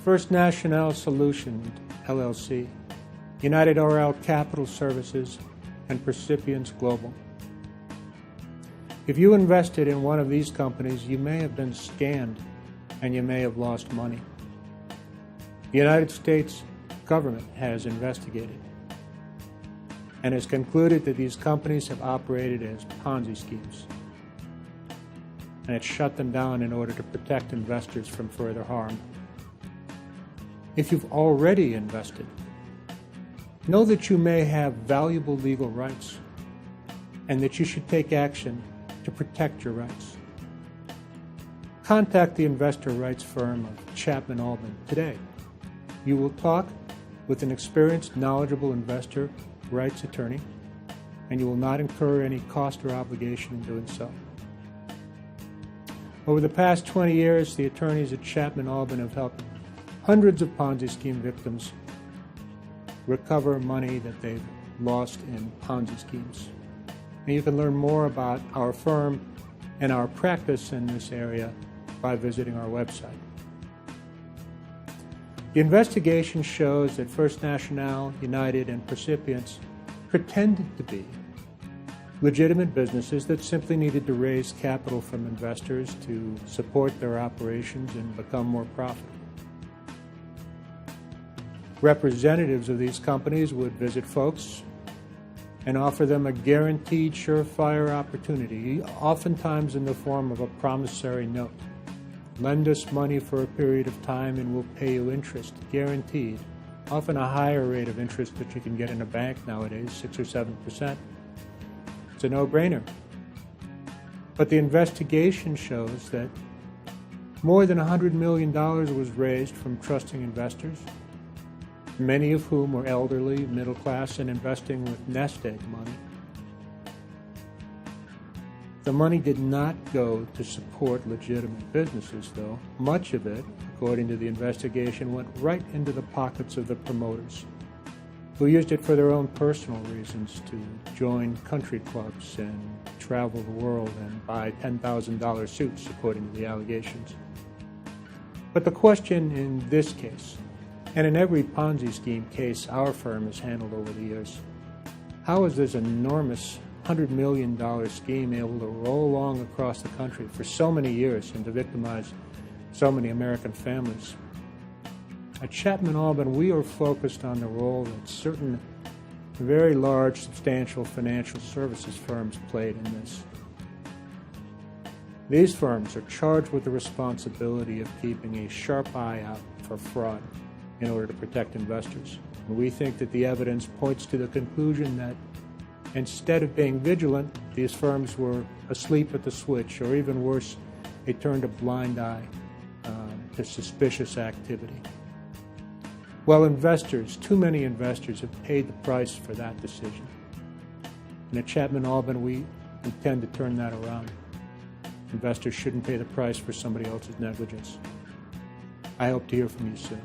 First National Solutions, LLC, United Oral Capital Services, and Percipients Global. If you invested in one of these companies, you may have been scammed and you may have lost money. The United States government has investigated and has concluded that these companies have operated as Ponzi schemes, and it shut them down in order to protect investors from further harm. If you've already invested, know that you may have valuable legal rights and that you should take action to protect your rights. Contact the investor rights firm of Chapman Albin today. You will talk with an experienced, knowledgeable investor rights attorney, and you will not incur any cost or obligation in doing so. Over the past 20 years, the attorneys at Chapman Albin have helped hundreds of Ponzi scheme victims recover money that they've lost in Ponzi schemes. And you can learn more about our firm and our practice in this area by visiting our website. The investigation shows that First National, United, and Percipients pretended to be legitimate businesses that simply needed to raise capital from investors to support their operations and become more profitable. Representatives of these companies would visit folks and offer them a guaranteed surefire opportunity, oftentimes in the form of a promissory note. Lend us money for a period of time and we'll pay you interest, guaranteed. Often a higher rate of interest that you can get in a bank nowadays, 6 or 7%. It's a no-brainer. But the investigation shows that more than $100 million was raised from trusting investors, many of whom were elderly, middle class, and investing with nest egg money. The money did not go to support legitimate businesses, though. Much of it, according to the investigation, went right into the pockets of the promoters, who used it for their own personal reasons to join country clubs and travel the world and buy $10,000 suits, according to the allegations. But the question in this case, and in every Ponzi scheme case our firm has handled over the years, how is this enormous $100 million scheme able to roll along across the country for so many years and to victimize so many American families? At Chapman Albin, we are focused on the role that certain very large, substantial financial services firms played in this. These firms are charged with the responsibility of keeping a sharp eye out for fraud in order to protect investors. And we think that the evidence points to the conclusion that instead of being vigilant, these firms were asleep at the switch, or even worse, they turned a blind eye to suspicious activity. Well, investors, too many investors, have paid the price for that decision. And at Chapman Albin, we intend to turn that around. Investors shouldn't pay the price for somebody else's negligence. I hope to hear from you soon.